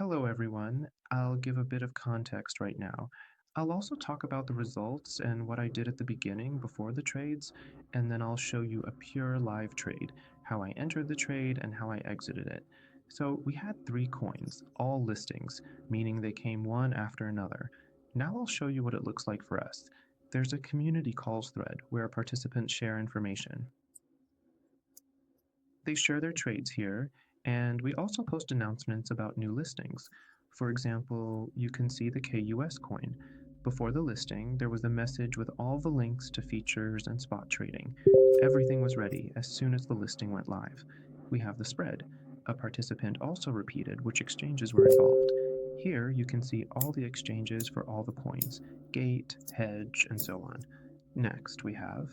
Hello, everyone. I'll give a bit of context right now. I'll also talk about the results and what I did at the beginning before the trades, and then I'll show you a pure live trade, how I entered the trade and how I exited it. So we had three coins, all listings, meaning they came one after another. Now I'll show you what it looks like for us. There's a community calls thread where participants share information. They share their trades here, and we also post announcements about new listings. For example, you can see the KUS coin. Before the listing, there was a message with all the links to features and spot trading. Everything was ready as soon as the listing went live. We have the spread. A participant also repeated which exchanges were involved. Here you can see all the exchanges for all the coins, Gate, Hedge, and so on. Next, we have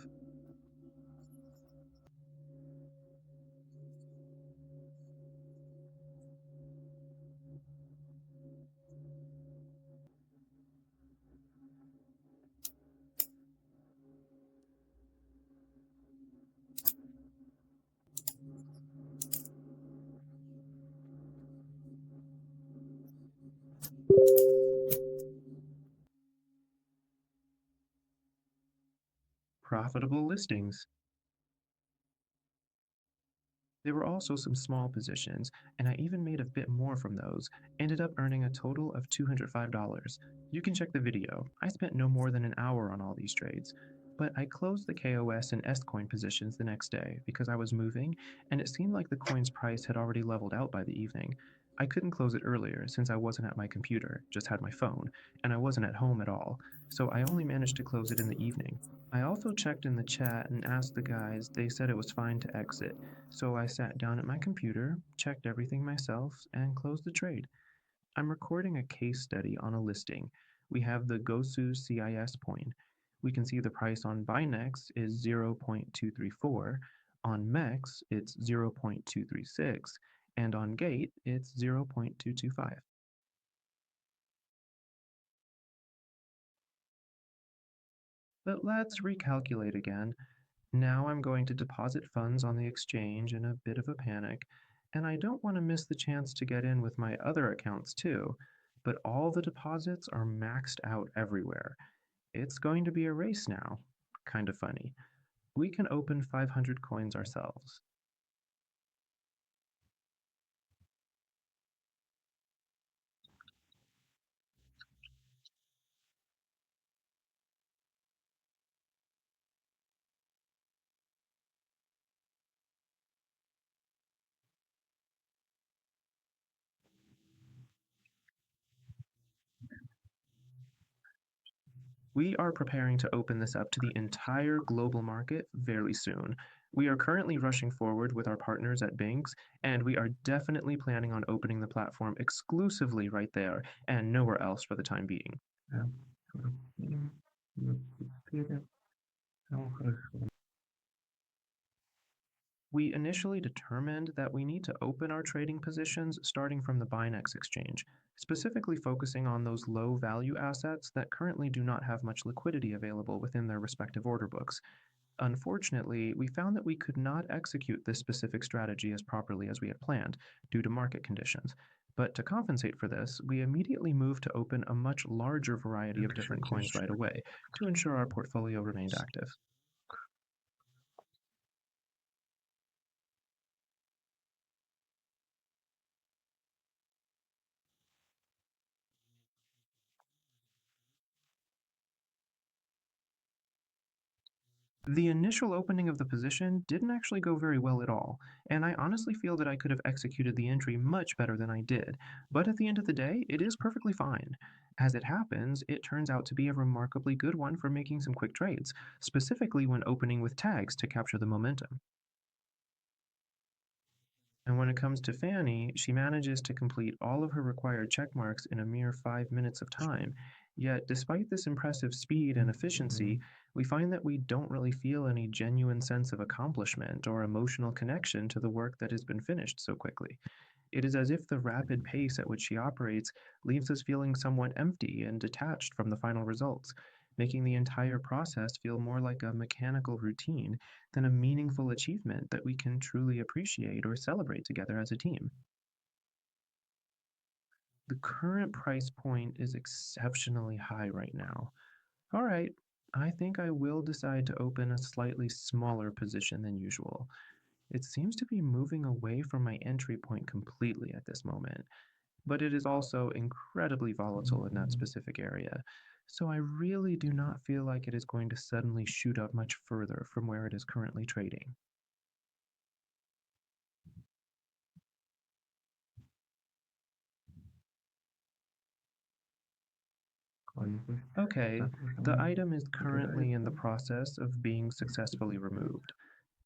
profitable listings. There were also some small positions, and I even made a bit more from those, ended up earning a total of $205. You can check the video. I spent no more than an hour on all these trades. But I closed the KOS and S coin positions the next day because I was moving, and it seemed like the coin's price had already leveled out by the evening. I couldn't close it earlier since I wasn't at my computer, just had my phone, and I wasn't at home at all, so I only managed to close it in the evening. I also checked in the chat and asked the guys, they said it was fine to exit. So I sat down at my computer, checked everything myself, and closed the trade. I'm recording a case study on a listing. We have the Gosu CIS coin. We can see the price on Binex is 0.234, on MEX it's 0.236, and on Gate it's 0.225. But let's recalculate again. Now I'm going to deposit funds on the exchange in a bit of a panic, and I don't want to miss the chance to get in with my other accounts too, but all the deposits are maxed out everywhere. It's going to be a race now. Kind of funny. We can open 500 coins ourselves. We are preparing to open this up to the entire global market very soon. We are currently rushing forward with our partners at Binks, and we are definitely planning on opening the platform exclusively right there and nowhere else for the time being. We initially determined that we need to open our trading positions starting from the Binex exchange, specifically focusing on those low value assets that currently do not have much liquidity available within their respective order books. Unfortunately, we found that we could not execute this specific strategy as properly as we had planned due to market conditions. But to compensate for this, we immediately moved to open a much larger variety of different coins right away to ensure our portfolio remained active. The initial opening of the position didn't actually go very well at all, and I honestly feel that I could have executed the entry much better than I did, but at the end of the day, it is perfectly fine. As it happens, it turns out to be a remarkably good one for making some quick trades, specifically when opening with tags to capture the momentum. And when it comes to Fanny, she manages to complete all of her required check marks in a mere 5 minutes of time. Yet, despite this impressive speed and efficiency, we find that we don't really feel any genuine sense of accomplishment or emotional connection to the work that has been finished so quickly. It is as if the rapid pace at which she operates leaves us feeling somewhat empty and detached from the final results, making the entire process feel more like a mechanical routine than a meaningful achievement that we can truly appreciate or celebrate together as a team. The current price point is exceptionally high right now. All right, I think I will decide to open a slightly smaller position than usual. It seems to be moving away from my entry point completely at this moment, but it is also incredibly volatile in that specific area. So I really do not feel like it is going to suddenly shoot up much further from where it is currently trading. Okay, the item is currently in the process of being successfully removed.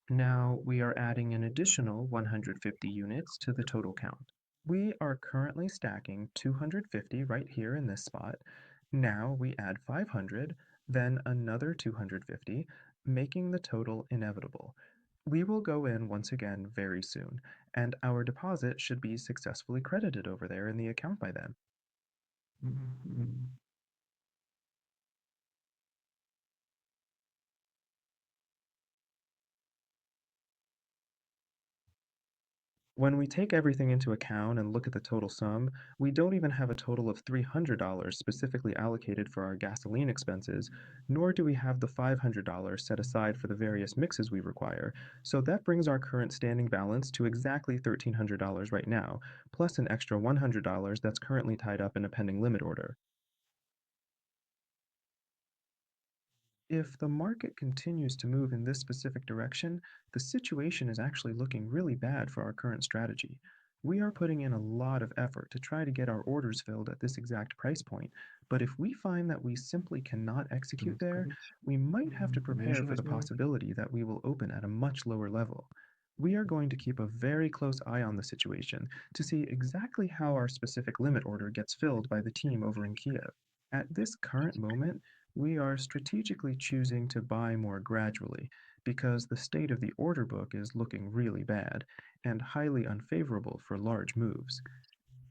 Now we are adding an additional 150 units to the total count. We are currently stacking 250 right here in this spot. Now we add 500, then another 250, making the total inevitable. We will go in once again very soon, and our deposit should be successfully credited over there in the account by then. When we take everything into account and look at the total sum, we don't even have a total of $300 specifically allocated for our gasoline expenses, nor do we have the $500 set aside for the various mixes we require. So that brings our current standing balance to exactly $1,300 right now, plus an extra $100 that's currently tied up in a pending limit order. If the market continues to move in this specific direction, the situation is actually looking really bad for our current strategy. We are putting in a lot of effort to try to get our orders filled at this exact price point, but if we find that we simply cannot execute there, we might have to prepare for the possibility that we will open at a much lower level. We are going to keep a very close eye on the situation to see exactly how our specific limit order gets filled by the team over in Kiev. At this current moment, we are strategically choosing to buy more gradually because the state of the order book is looking really bad and highly unfavorable for large moves.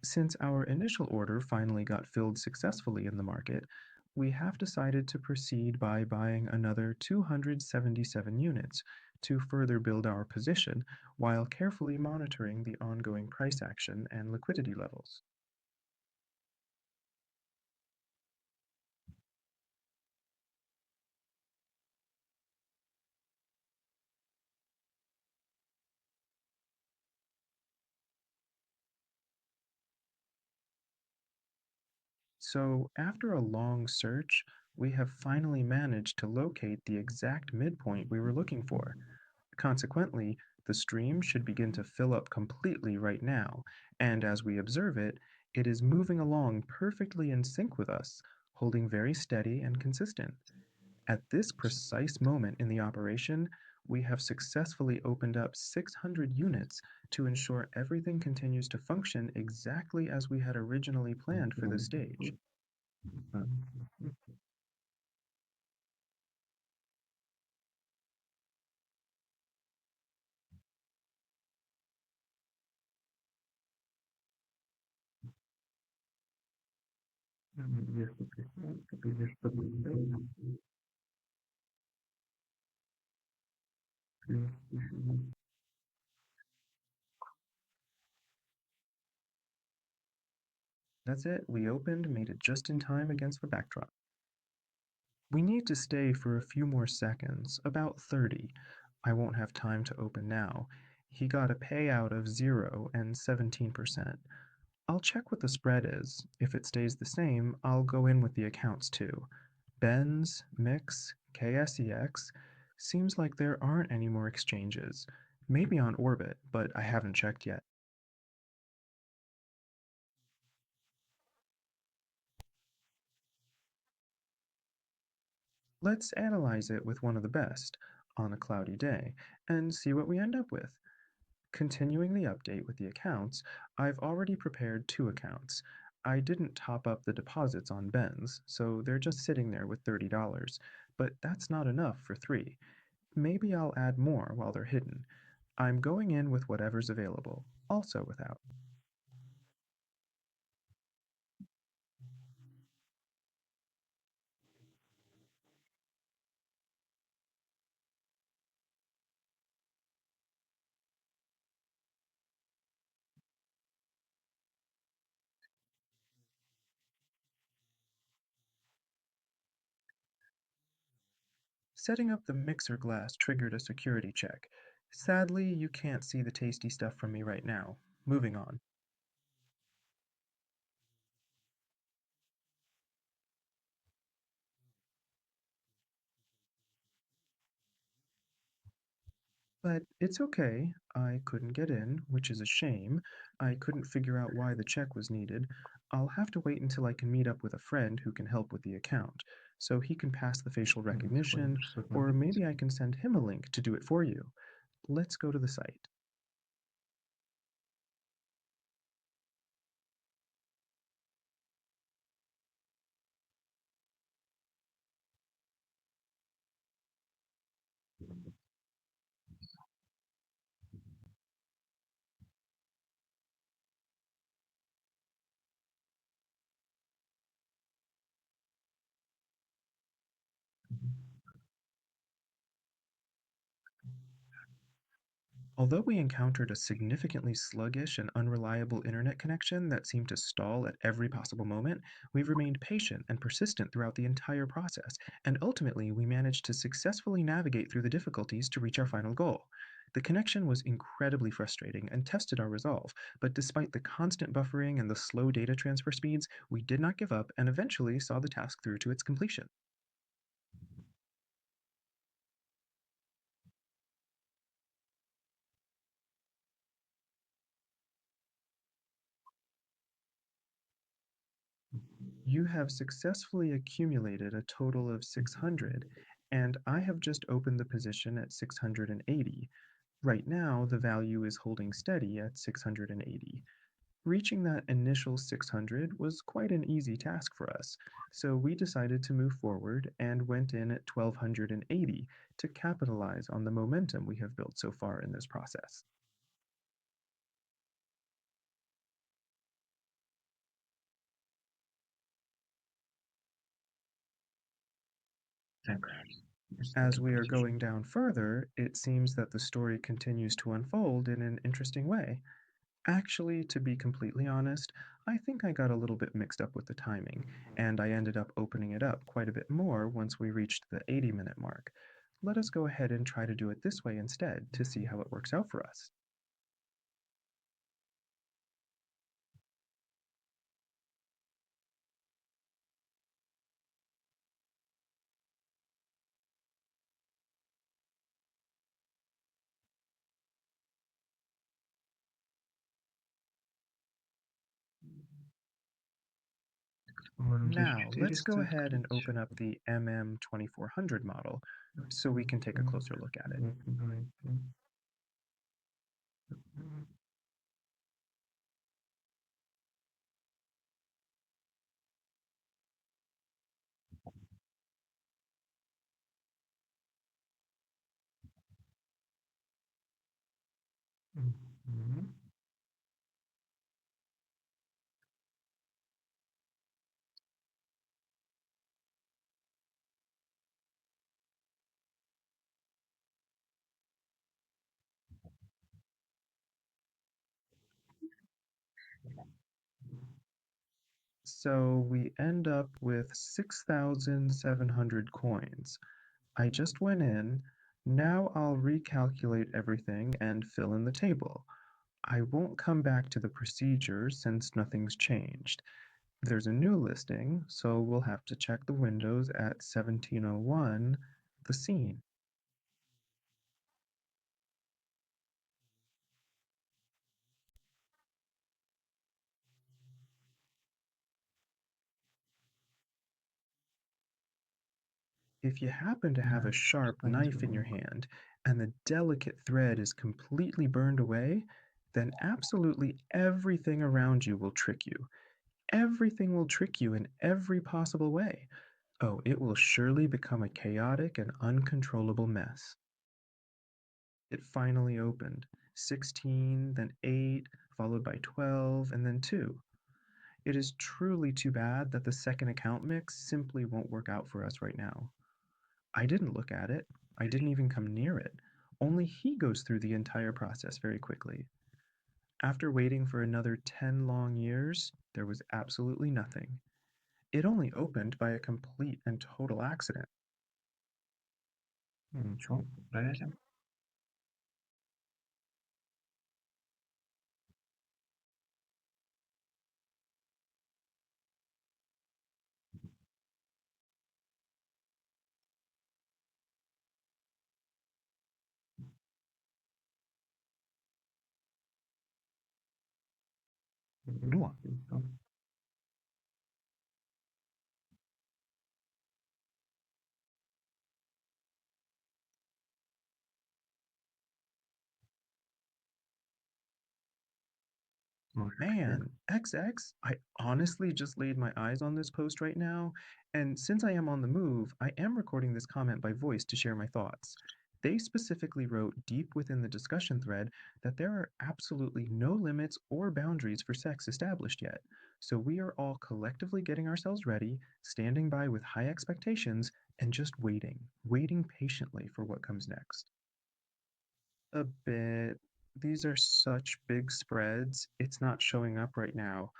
Since our initial order finally got filled successfully in the market, we have decided to proceed by buying another 277 units to further build our position while carefully monitoring the ongoing price action and liquidity levels. So, after a long search, we have finally managed to locate the exact midpoint we were looking for. Consequently, the stream should begin to fill up completely right now, and as we observe it, it is moving along perfectly in sync with us, holding very steady and consistent. At this precise moment in the operation, we have successfully opened up 600 units to ensure everything continues to function exactly as we had originally planned for this stage. That's it, we opened, made it just in time against the backdrop. We need to stay for a few more seconds, about 30. I won't have time to open now. He got a payout of 0 and 17%. I'll check what the spread is. If it stays the same, I'll go in with the accounts too. Benz, Mix, KSEX. Seems like there aren't any more exchanges. Maybe on Orbit, but I haven't checked yet. Let's analyze it with one of the best on a cloudy day and see what we end up with. Continuing the update with the accounts, I've already prepared two accounts. I didn't top up the deposits on Ben's, so they're just sitting there with $30, but that's not enough for three. Maybe I'll add more while they're hidden. I'm going in with whatever's available, also without. Setting up the mixer glass triggered a security check. Sadly, you can't see the tasty stuff from me right now. Moving on. But it's okay. I couldn't get in, which is a shame. I couldn't figure out why the check was needed. I'll have to wait until I can meet up with a friend who can help with the account, so he can pass the facial recognition, or maybe I can send him a link to do it for you. Let's go to the site. Although we encountered a significantly sluggish and unreliable internet connection that seemed to stall at every possible moment, we remained patient and persistent throughout the entire process, and ultimately we managed to successfully navigate through the difficulties to reach our final goal. The connection was incredibly frustrating and tested our resolve, but despite the constant buffering and the slow data transfer speeds, we did not give up and eventually saw the task through to its completion. You have successfully accumulated a total of 600, and I have just opened the position at 680. Right now, the value is holding steady at 680. Reaching that initial 600 was quite an easy task for us, so we decided to move forward and went in at 1280 to capitalize on the momentum we have built so far in this process. As we are going down further, it seems that the story continues to unfold in an interesting way. Actually, to be completely honest, I think I got a little bit mixed up with the timing, and I ended up opening it up quite a bit more once we reached the 80-minute mark. Let us go ahead and try to do it this way instead to see how it works out for us. Now, let's go ahead and open up the MM2400 model so we can take a closer look at it. So we end up with 6,700 coins. I just went in. Now I'll recalculate everything and fill in the table. I won't come back to the procedure since nothing's changed. There's a new listing, so we'll have to check the windows at 1701, the scene. If you happen to have a sharp knife in your hand and the delicate thread is completely burned away, then absolutely everything around you will trick you. Everything will trick you in every possible way. Oh, it will surely become a chaotic and uncontrollable mess. It finally opened. 16, then 8, followed by 12, and then 2. It is truly too bad that the second account mix simply won't work out for us right now. I didn't look at it. I didn't even come near it. Only he goes through the entire process very quickly. After waiting for another 10 long years, there was absolutely nothing. It only opened by a complete and total accident. Ничего, проверим. Ну, может, Man, XX, I honestly just laid my eyes on this post right now, and since I am on the move, I am recording this comment by voice to share my thoughts. They specifically wrote deep within the discussion thread that there are absolutely no limits or boundaries for sex established yet. So we are all collectively getting ourselves ready, standing by with high expectations, and just waiting patiently for what comes next. A bit. These are such big spreads, it's not showing up right now.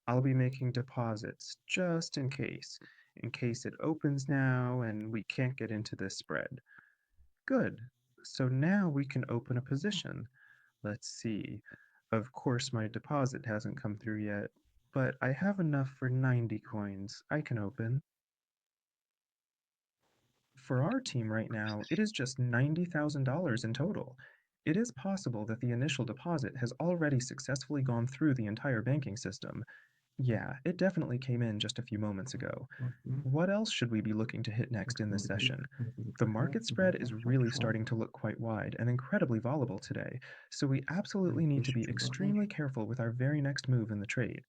I'll be making deposits just in case it opens now and we can't get into this spread. Good. So now we can open a position. Let's see. Of course, my deposit hasn't come through yet, but I have enough for 90 coins. I can open. For our team right now, it is just $90,000 in total. It is possible that the initial deposit has already successfully gone through the entire banking system. Yeah, it definitely came in just a few moments ago. What else should we be looking to hit next in this session? The market spread is really starting to look quite wide and incredibly volatile today, so we absolutely need to be extremely careful with our very next move in the trade.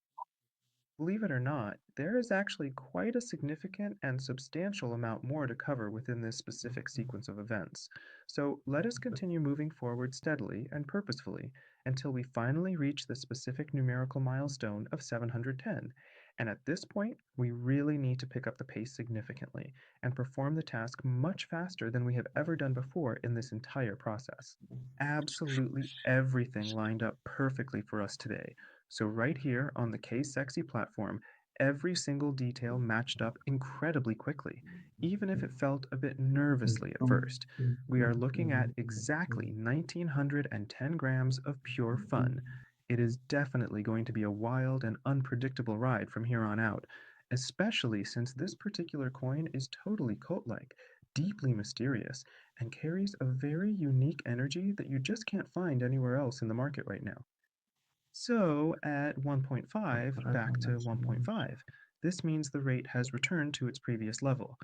Believe it or not, there is actually quite a significant and substantial amount more to cover within this specific sequence of events. So let us continue moving forward steadily and purposefully until we finally reach the specific numerical milestone of 710. And at this point, we really need to pick up the pace significantly and perform the task much faster than we have ever done before in this entire process. Absolutely everything lined up perfectly for us today. So, right here on the K-Sexy platform, every single detail matched up incredibly quickly, even if it felt a bit nervously at first. We are looking at exactly 1910 grams of pure fun. It is definitely going to be a wild and unpredictable ride from here on out, especially since this particular coin is totally cult like, deeply mysterious, and carries a very unique energy that you just can't find anywhere else in the market right now. So at 1.5, back to 1.5. This means the rate has returned to its previous level.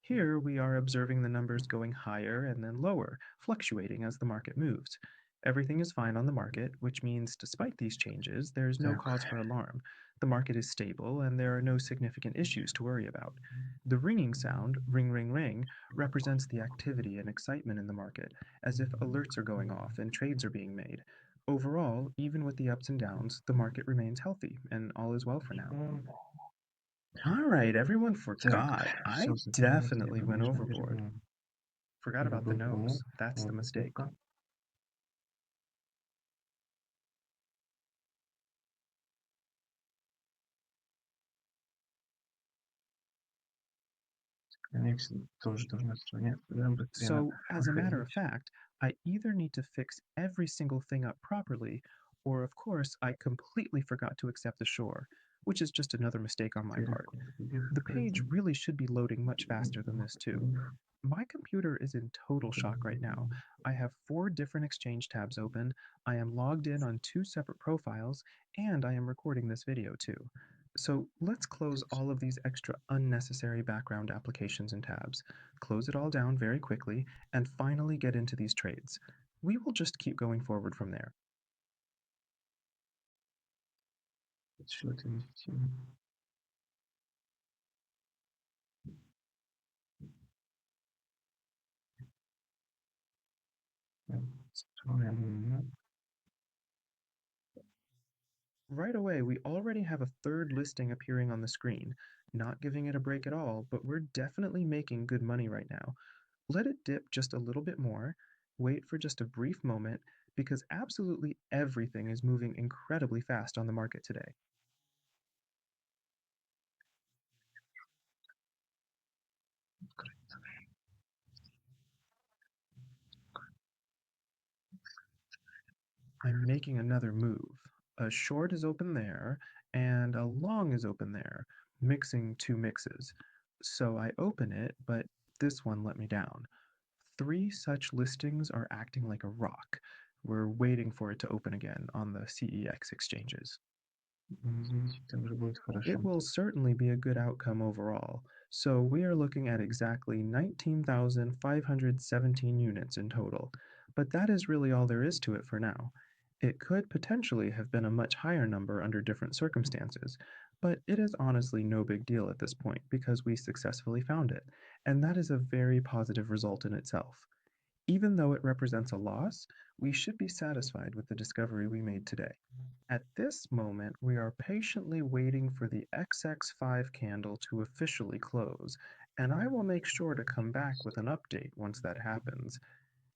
Here we are observing the numbers going higher and then lower, fluctuating as the market moves. Everything is fine on the market, which means despite these changes, there is no Так, cause for alarm. The market is stable and there are no significant issues to worry about. The ringing sound, ring ring ring, represents the activity and excitement in the market, as if alerts are going off and trades are being made. Overall, even with the ups and downs, the market remains healthy and all is well for now. All right, everyone так, forgot. I все сохранилось, я, definitely went конечно, overboard. верну. Forgot Это about the был nose. That's the mistake. покупка. Конечно, тоже должна сохраняться. Будем быстрее So, as a matter of отходить. fact, I either need to fix every single thing up properly, or of course, I completely forgot to accept the shore, which is just another mistake on my part. Далеко где The page открыто. really should be loading much faster than this, too. My computer is in total shock right now. I have four different exchange tabs open, I am logged in on two separate profiles, and I am recording this video too. So let's close all of these extra unnecessary background applications and tabs, close it all down very quickly, and finally get into these trades. We will just keep going forward from there. Счет инвестируем. Строим. Right away, we already have a third listing appearing on the screen, not giving it a break at all, but we're definitely making good money right now. Let it dip just a little bit more, wait for just a brief moment, because absolutely everything is moving incredibly fast on the market today. I'm making another move. A short is open there, and a long is open there, mixing two mixes. So I open it, but this one let me down. Three such listings are acting like a rock. We're waiting for it to open again on the CEX exchanges. Тем же будет It хорошо. will certainly be a good outcome overall. So we are looking at exactly 19,517 units in total. But that is really all there is to it for now. It could potentially have been a much higher number under different circumstances, but it is honestly no big deal at this point because we successfully found it, and that is a very positive result in itself. Even though it represents a loss, we should be satisfied with the discovery we made today. At this moment, we are patiently waiting for the XX5 candle to officially close, and I will make sure to come back with an update once that happens.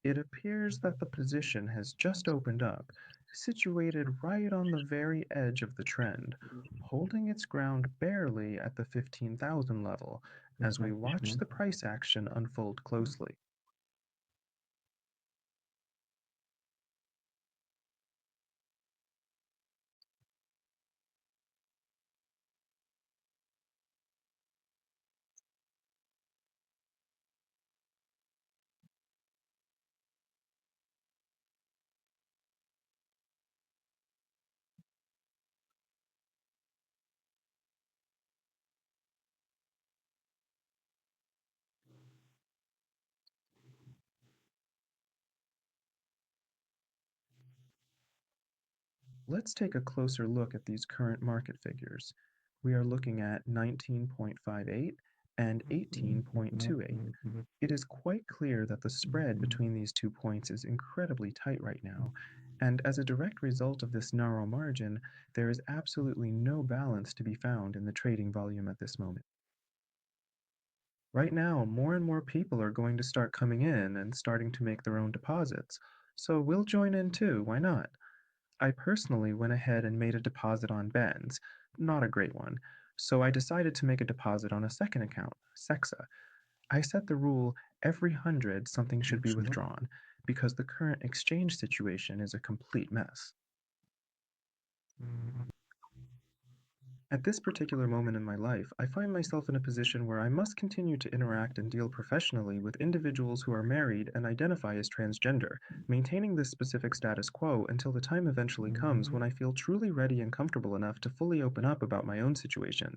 It appears that the position has just opened up, situated right on the very edge of the trend, holding its ground barely at the 15,000 level as we watch the price action unfold closely. Let's take a closer look at these current market figures. We are looking at 19.58 and 18.28. It is quite clear that the spread between these 2 points is incredibly tight right now, and as a direct result of this narrow margin, there is absolutely no balance to be found in the trading volume at this moment. Right now, more and more people are going to start coming in and starting to make their own deposits, so we'll join in too, why not? I personally went ahead and made a deposit on Ben's, not a great one, so I decided to make a deposit on a second account, Sexa. I set the rule every 100 something should be Лучше, withdrawn, because the current exchange situation is a complete mess. да? At this particular moment in my life, I find myself in a position where I must continue to interact and deal professionally with individuals who are married and identify as transgender, maintaining this specific status quo until the time eventually comes when I feel truly ready and comfortable enough to fully open up about my own situation.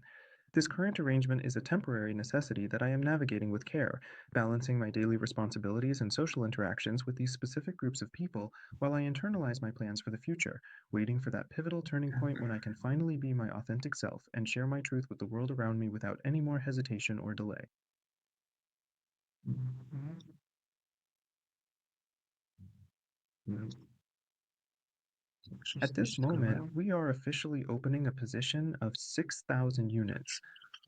This current arrangement is a temporary necessity that I am navigating with care, balancing my daily responsibilities and social interactions with these specific groups of people while I internalize my plans for the future, waiting for that pivotal turning point when I can finally be my authentic self and share my truth with the world around me without any more hesitation or delay. Да. Слушай, At this здесь moment, открываем. we are officially opening a position of 6,000 units.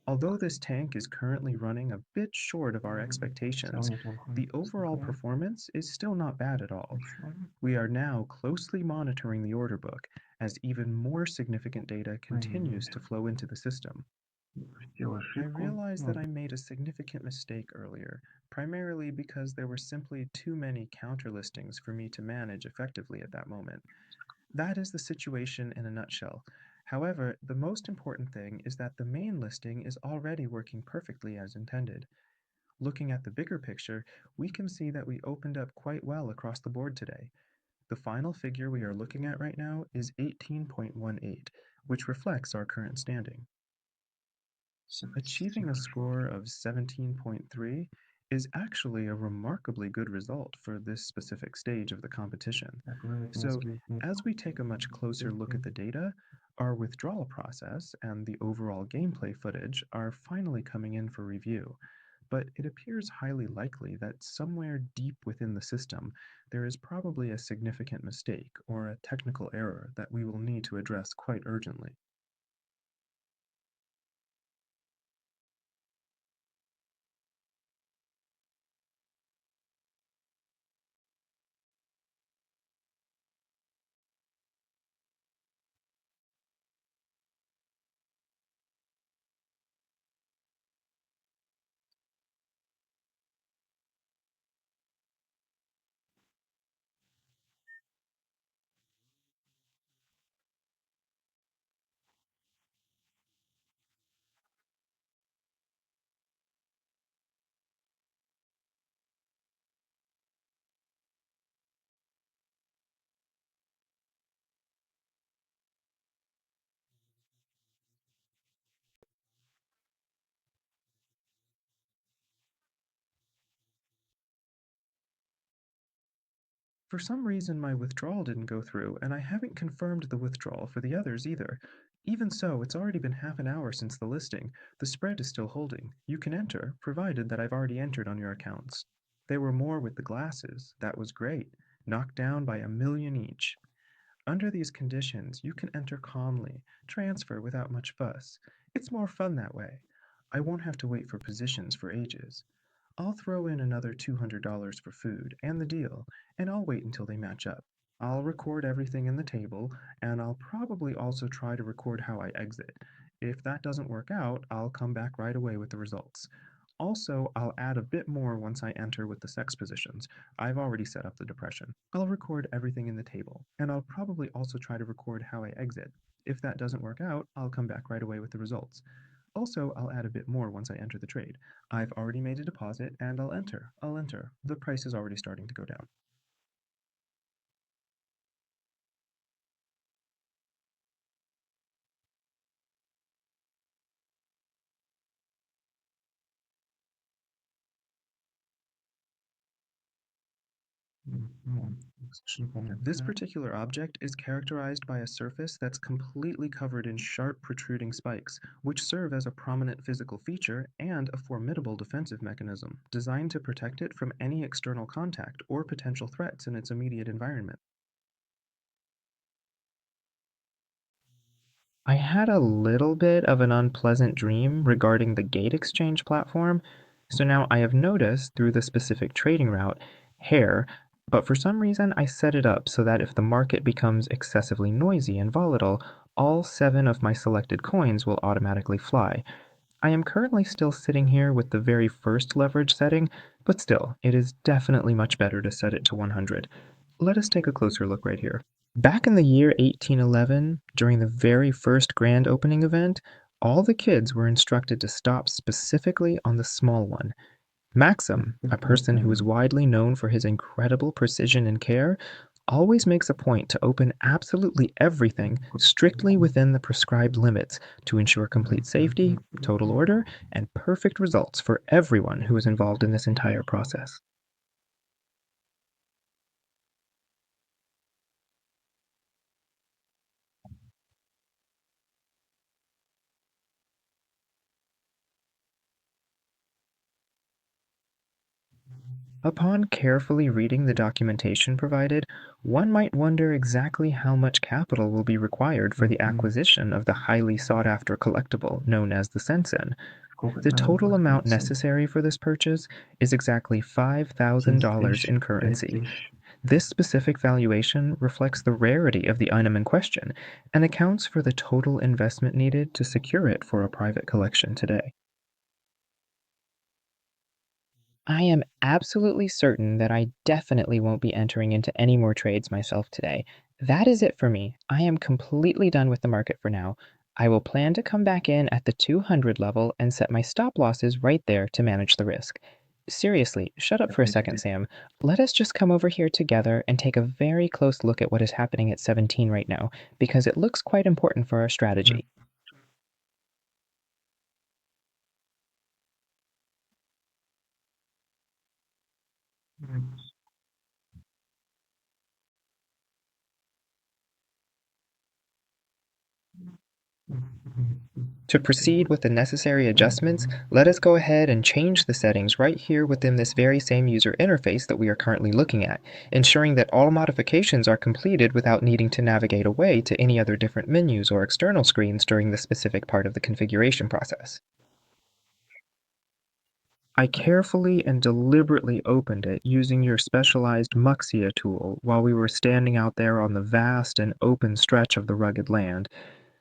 Although this tank is currently running a bit short of our В целом expectations, неплохо. the overall Закрываем. performance is still not bad at all. Хорошо. We are now closely monitoring the order book as even more significant data continues to flow into the system. Допустил I ошибку. realized that Ну, I made a significant mistake earlier, primarily because there were simply too many counter listings for me to manage effectively at that moment. That is the situation in a nutshell. However, the most important thing is that the main listing is already working perfectly as intended. Looking at the bigger picture, we can see that we opened up quite well across the board today. The final figure we are looking at right now is 18.18, which reflects our current standing. Achieving a score of 17.3 is actually a remarkably good result for this specific stage of the competition. так, вывод So, несколько. as we take a much closer look at the data, our withdrawal process and the overall gameplay footage are finally coming in for review. But it appears highly likely that somewhere deep within the system, there is probably a significant mistake or a technical error that we will need to address quite urgently. For some reason, my withdrawal didn't go through, and I haven't confirmed the withdrawal for the others either. Even so, it's already been half an hour since the listing. The spread is still holding. You can enter, provided that I've already entered on your accounts. There were more with the glasses. That was great. Knocked down by 1 million each. Under these conditions, you can enter calmly, transfer without much fuss. It's more fun that way. I won't have to wait for positions for ages. I'll throw in another $200 for food and the deal, and I'll wait until they match up. I'll record everything in the table, and I'll probably also try to record how I exit. If that doesn't work out, I'll come back right away with the results. Also, I'll add a bit more once I enter with the sex positions. I've already set up the depression. I'll record everything in the table, and I'll probably also try to record how I exit. If that doesn't work out, I'll come back right away with the results. Also, I'll add a bit more once I enter the trade. I've already made a deposit and I'll enter. I'll enter. The price is already starting to go down. This particular object is characterized by a surface that's completely covered in sharp protruding spikes, which serve as a prominent physical feature and a formidable defensive mechanism, designed to protect it from any external contact or potential threats in its immediate environment. I had a little bit of an unpleasant dream regarding the gate exchange platform, so now I have noticed through the specific trading route, hair, but for some reason I set it up so that if the market becomes excessively noisy and volatile, all 7 of my selected coins will automatically fly. I am currently still sitting here with the very first leverage setting, but still, it is definitely much better to set it to 100. Let us take a closer look right here. Back in the year 1811, during the very first grand opening event, all the kids were instructed to stop specifically on the small one. Maxim, a person who is widely known for his incredible precision and care, always makes a point to open absolutely everything strictly within the prescribed limits to ensure complete safety, total order, and perfect results for everyone who is involved in this entire process. Upon carefully reading the documentation provided, one might wonder exactly how much capital will be required for the acquisition of the highly sought after collectible known as the Sensen. The total amount necessary for this purchase is exactly $5,000 in currency. This specific valuation reflects the rarity of the item in question and accounts for the total investment needed to secure it for a private collection today. I am absolutely certain that I definitely won't be entering into any more trades myself today. That is it for me. I am completely done with the market for now. I will plan to come back in at the 200 level and set my stop losses right there to manage the risk. Seriously, shut up for a second, Sam. Let us just come over here together and take a very close look at what is happening at 17 right now, because it looks quite important for our strategy. To proceed with the necessary adjustments, let us go ahead and change the settings right here within this very same user interface that we are currently looking at, ensuring that all modifications are completed without needing to navigate away to any other different menus or external screens during the specific part of the configuration process. I carefully and deliberately opened it using your specialized Muxia tool while we were standing out there on the vast and open stretch of the rugged land.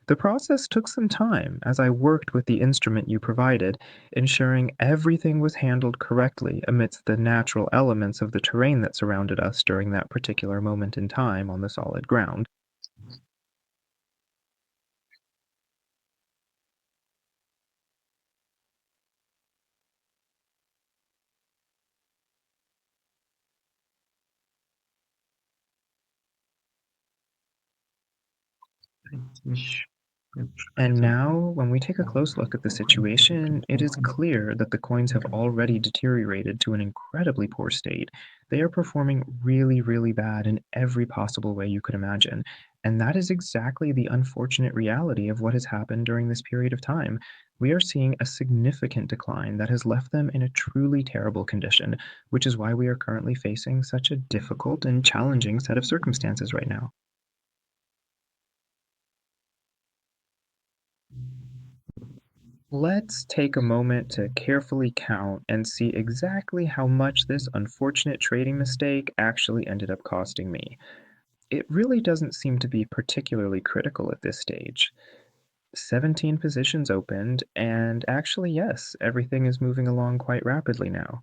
The process took some time as I worked with the instrument you provided, ensuring everything was handled correctly amidst the natural elements of the terrain that surrounded us during that particular moment in time on the solid ground. Я And хотел now, when we take a close look at the situation, it is clear that the coins have already deteriorated to an incredibly poor state. They are performing really, really bad in every possible way you could imagine. And that is exactly the unfortunate reality of what has happened during this period of time. We are seeing a significant decline that has left them in a truly terrible condition, which is why we are currently facing such a difficult and challenging set of circumstances right now. Let's take a moment to carefully count and see exactly how much this unfortunate trading mistake actually ended up costing me. It really doesn't seem to be particularly critical at this stage. 17 positions opened, and actually, yes, everything is moving along quite rapidly now.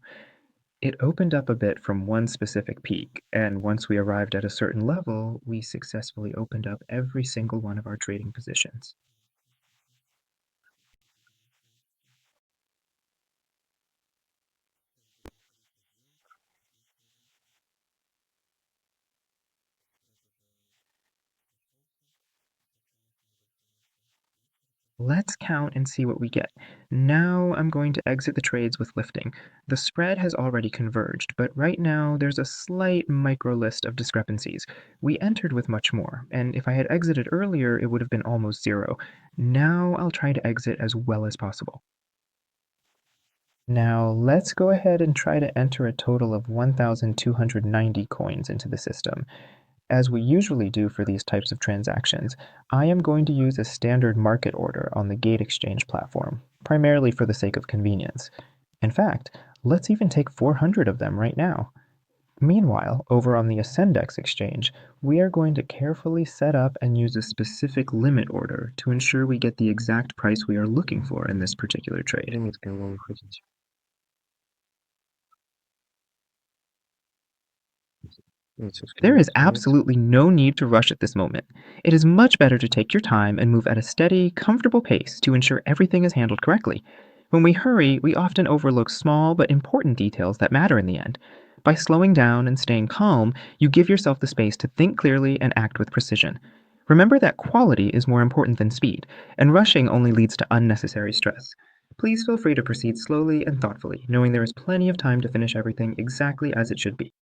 It opened up a bit from one specific peak, and once we arrived at a certain level, we successfully opened up every single one of our trading positions. Let's count and see what we get. Now I'm going to exit the trades with lifting. The spread has already converged, but right now there's a slight micro list of discrepancies. We entered with much more, and if I had exited earlier, it would have been almost zero. Now I'll try to exit as well as possible. Now let's go ahead and try to enter a total of 1,290 coins into the system. As we usually do for these types of transactions, I am going to use a standard market order on the Gate Exchange platform, primarily for the sake of convenience. In fact, let's even take 400 of them right now. Meanwhile, over on the Ascendex exchange, we are going to carefully set up and use a specific limit order to ensure we get the exact price we are looking for in this particular trade. лимит, кого вы хотите. Видите, There скинуть is лимит. absolutely no need to rush at this moment. It is much better to take your time and move at a steady, comfortable pace to ensure everything is handled correctly. When we hurry, we often overlook small but important details that matter in the end. By slowing down and staying calm, you give yourself the space to think clearly and act with precision. Remember that quality is more important than speed, and rushing only leads to unnecessary stress. Please feel free to proceed slowly and thoughtfully, knowing there is plenty of time to finish everything exactly as it should be.